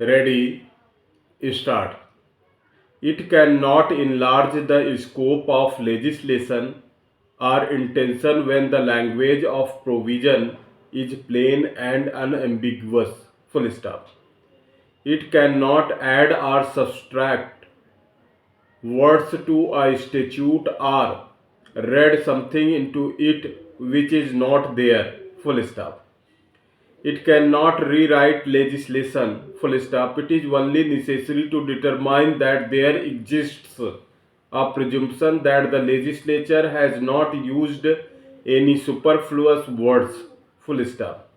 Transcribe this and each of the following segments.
Ready, start. It cannot enlarge the scope of legislation or intention when the language of provision is plain and unambiguous. Full stop. It cannot add or subtract words to a statute or read something into it which is not there. Full stop. It cannot rewrite legislation, full stop. It is only necessary to determine that there exists a presumption that the legislature has not used any superfluous words, full stop.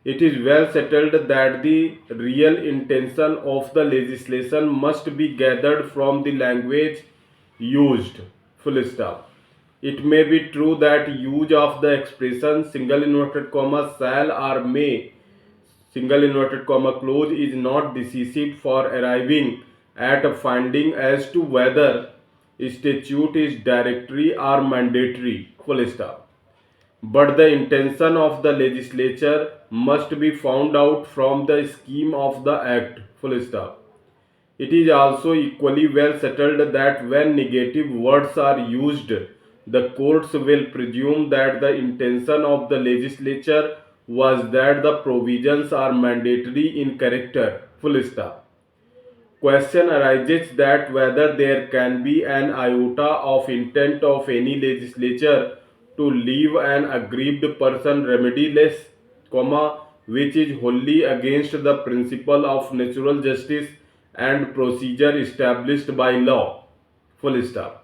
It is well settled that the real intention of the legislation must be gathered from the language used, full stop. It may be true that use of the expression single inverted comma shall or may single inverted comma clause is not decisive for arriving at a finding as to whether statute is directory or mandatory, full stop. But the intention of the legislature must be found out from the scheme of the act, full stop. It is also equally well settled that when negative words are used, the courts will presume that the intention of the legislature was that the provisions are mandatory in character. Full stop. Question arises that whether there can be an iota of intent of any legislature to leave an aggrieved person remediless, which is wholly against the principle of natural justice and procedure established by law. Full stop.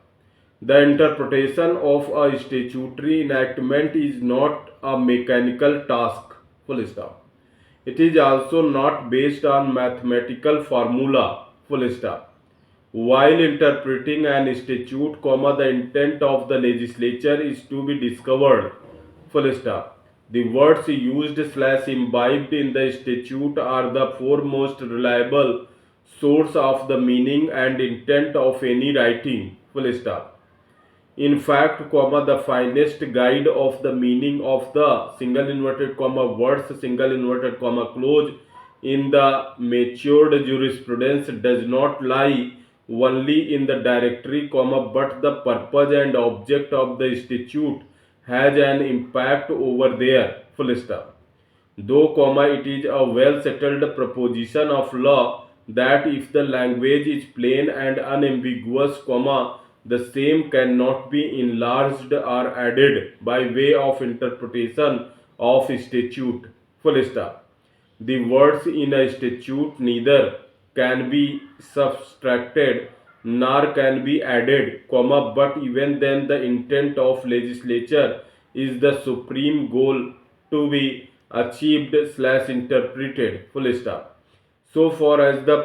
The interpretation of a statutory enactment is not a mechanical task. Full stop. It is also not based on mathematical formula. Full stop. While interpreting an statute, the intent of the legislature is to be discovered. Full stop. The words used slash imbibed in the statute are the foremost reliable source of the meaning and intent of any writing. Full stop. In fact, the finest guide of the meaning of the single inverted comma words single inverted comma clause in the matured jurisprudence does not lie only in the directory but the purpose and object of the statute has an impact over there. Full stop. Though, it is a well settled proposition of law that if the language is plain and unambiguous, the same cannot be enlarged or added by way of interpretation of statute. Full stop. The words in a statute neither can be subtracted nor can be added, but even then the intent of legislature is the supreme goal to be achieved slash interpreted, full stop. So far as the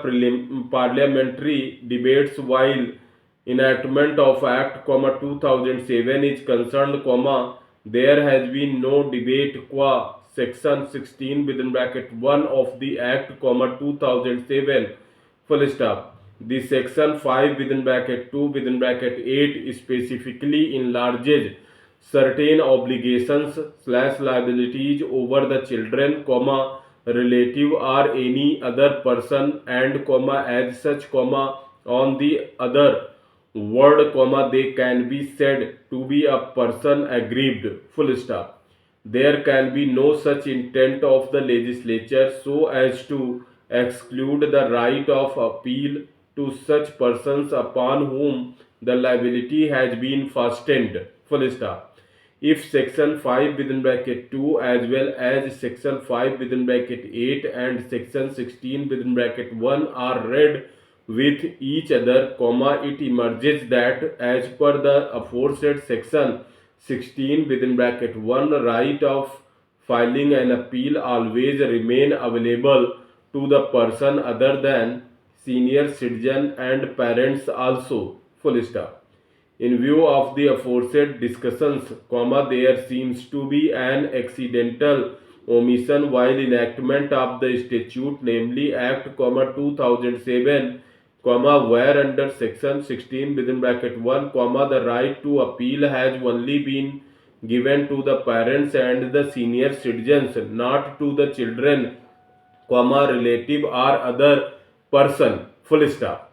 parliamentary debates while enactment of Act, 2007 is concerned, there has been no debate qua section 16 within bracket 1 of the Act, 2007, full stop. The section 5 within bracket 2 within bracket 8 specifically enlarges certain obligations slash liabilities over the children, relative or any other person and, as such, on the other word, they can be said to be a person aggrieved, full stop. There can be no such intent of the legislature so as to exclude the right of appeal to such persons upon whom the liability has been fastened, full stop. If section 5 within bracket 2 as well as section 5 within bracket 8 and section 16 within bracket 1 are read with each other, it emerges that as per the aforesaid section 16 within bracket 1, right of filing an appeal always remain available to the person other than senior citizen and parents also, full stop. In view of the aforesaid discussions, there seems to be an accidental omission while enactment of the statute, namely Act, 2007, where under section 16 within bracket 1, the right to appeal has only been given to the parents and the senior citizens, not to the children comma, relative or other person, full stop.